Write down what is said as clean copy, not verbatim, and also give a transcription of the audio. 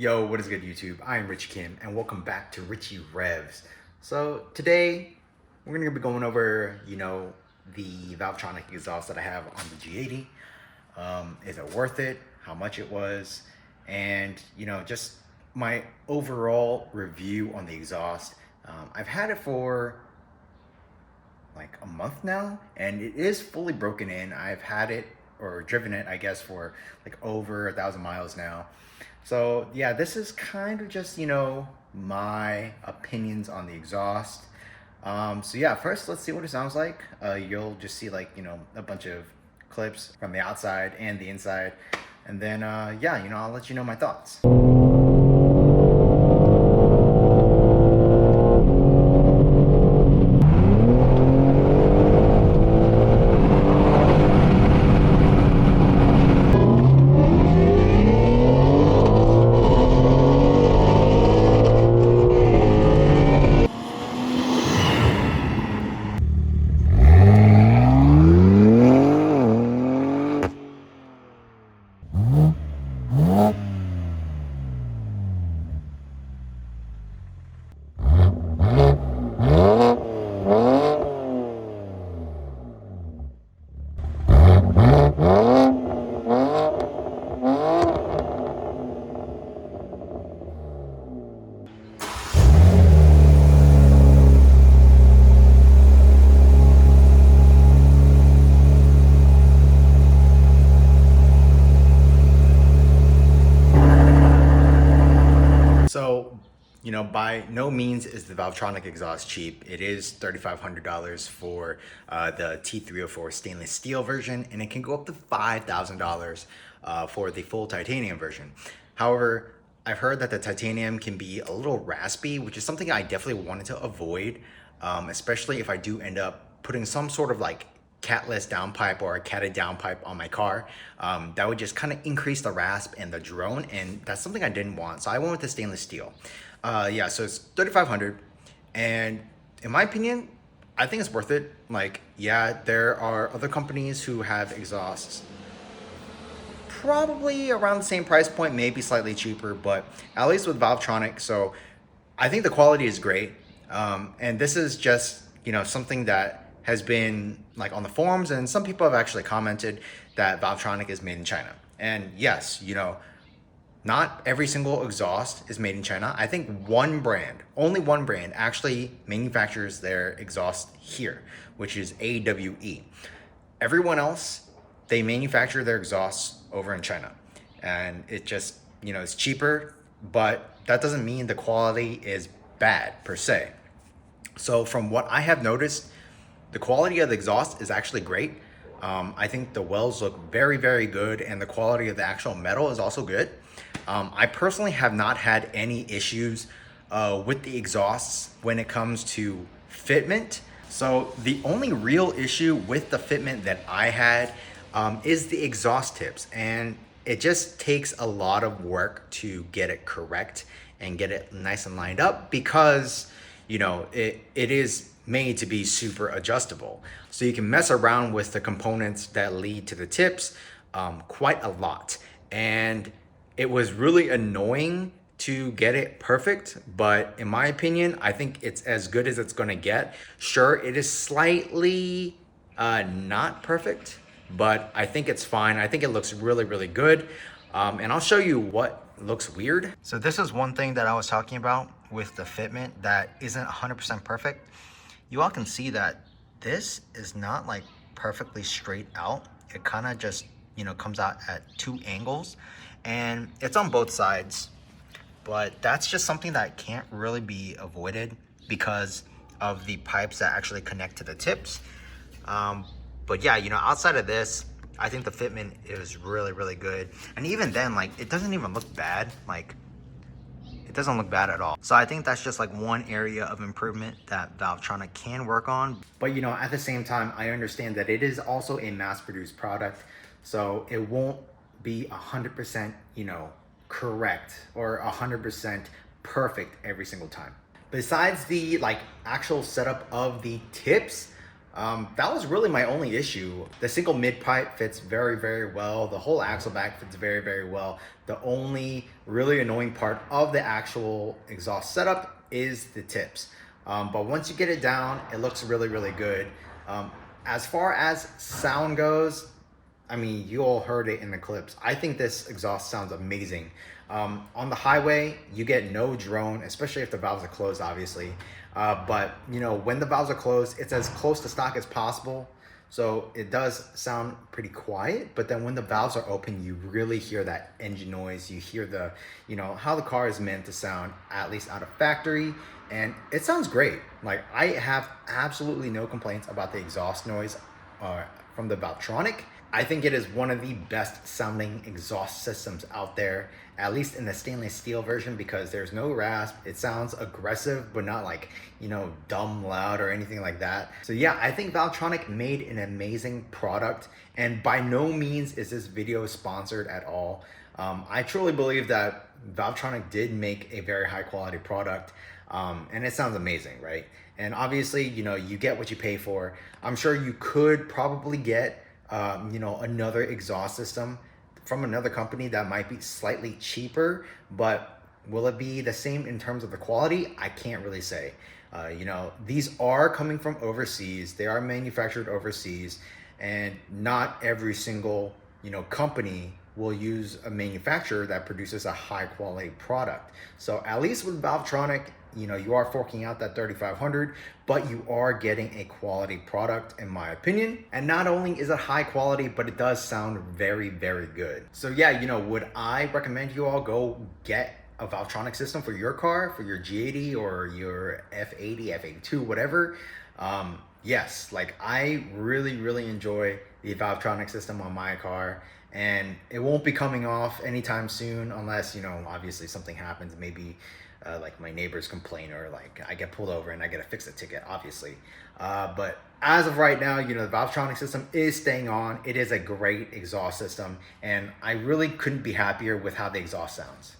Yo, what is good YouTube? I am Rich Kim and welcome back to Richie Revs. So today we're gonna be going over, the Valvetronic exhaust that I have on the G80. Is it worth it? How much it was? And just my overall review on the exhaust. I've had it for like a month now and it is fully broken in. I've had it or driven it, I guess, for like over 1,000 miles now. So yeah, this is kind of just, my opinions on the exhaust. So yeah, first let's see what it sounds like. You'll just see like, a bunch of clips from the outside and the inside. And then yeah, I'll let you know my thoughts. So, by no means is the Valvetronic exhaust cheap. It is $3,500 for the T304 stainless steel version, and it can go up to $5,000 for the full titanium version. However, I've heard that the titanium can be a little raspy, which is something I definitely wanted to avoid, especially if I do end up putting some sort of like catless downpipe or a catted downpipe on my car. That would just kind of increase the rasp and the drone, and that's something I didn't want. So I went with the stainless steel. Yeah, so it's 3,500, and in my opinion, I think it's worth it. Like, yeah, there are other companies who have exhausts probably around the same price point, maybe slightly cheaper, but at least with Valvetronic. So I think the quality is great. And this is just, something that has been like on the forums, and some people have actually commented that Valvetronic is made in China. And yes, not every single exhaust is made in China. I think one brand, only one brand, actually manufactures their exhaust here, which is AWE. Everyone else, they manufacture their exhausts over in China. And it just, it's cheaper, but that doesn't mean the quality is bad per se. So from what I have noticed, the quality of the exhaust is actually great. I think the welds look very, very good, and the quality of the actual metal is also good. I personally have not had any issues with the exhausts when it comes to fitment. So the only real issue with the fitment that I had is the exhaust tips, and it just takes a lot of work to get it correct and get it nice and lined up, because it is made to be super adjustable. So you can mess around with the components that lead to the tips quite a lot. And it was really annoying to get it perfect, but in my opinion, I think it's as good as it's gonna get. Sure, it is slightly not perfect, but I think it's fine. I think it looks really, really good. And I'll show you what looks weird. So this is one thing that I was talking about with the fitment that isn't 100% perfect. You all can see that this is not like perfectly straight out. It kind of just, comes out at two angles, and it's on both sides. But that's just something that can't really be avoided because of the pipes that actually connect to the tips. But yeah, outside of this, I think the fitment is really, really good. And even then, like, it doesn't even look bad. Like, it doesn't look bad at all. So I think that's just like one area of improvement that Valvetronic can work on. But at the same time, I understand that it is also a mass-produced product, so it won't be 100%, correct or 100% perfect every single time. Besides the actual setup of the tips, That was really my only issue. The single mid pipe fits very, very well. The whole axle back fits very, very well. The only really annoying part of the actual exhaust setup is the tips. But once you get it down, it looks really, really good. As far as sound goes, I mean, you all heard it in the clips. I think this exhaust sounds amazing. On the highway, you get no drone, especially if the valves are closed, obviously. But you know, when the valves are closed, it's as close to stock as possible. So it does sound pretty quiet, but then when the valves are open, you really hear that engine noise. You hear the, you know, how the car is meant to sound, at least out of factory. And it sounds great. Like, I have absolutely no complaints about the exhaust noise from the Valvetronic. I think it is one of the best sounding exhaust systems out there, at least in the stainless steel version, because there's no rasp. It sounds aggressive, but not like, you know, dumb loud or anything like that. So yeah, I think Valvetronic made an amazing product, and by no means is this video sponsored at all. I truly believe that Valvetronic did make a very high quality product, and it sounds amazing, right? And obviously, you know, you get what you pay for. I'm sure you could probably get you know, another exhaust system from another company that might be slightly cheaper, but will it be the same in terms of the quality? I can't really say. You know, these are coming from overseas. They are manufactured overseas, and not every single, you know, company will use a manufacturer that produces a high quality product. So at least with Valvetronic, you know, you are forking out that $3,500, but you are getting a quality product, in my opinion. And not only is it high quality, but it does sound very, very good. So yeah, you know, would I recommend you all go get a Valvetronic system for your car, for your G80 or your F80, F82, whatever? Yes, like, I really, really enjoy the Valvetronic system on my car, and it won't be coming off anytime soon unless, you know, obviously something happens. Maybe like my neighbors complain, or like I get pulled over and I get to fix the ticket, obviously. But as of right now, you know, the Valvetronic system is staying on. It is a great exhaust system, and I really couldn't be happier with how the exhaust sounds.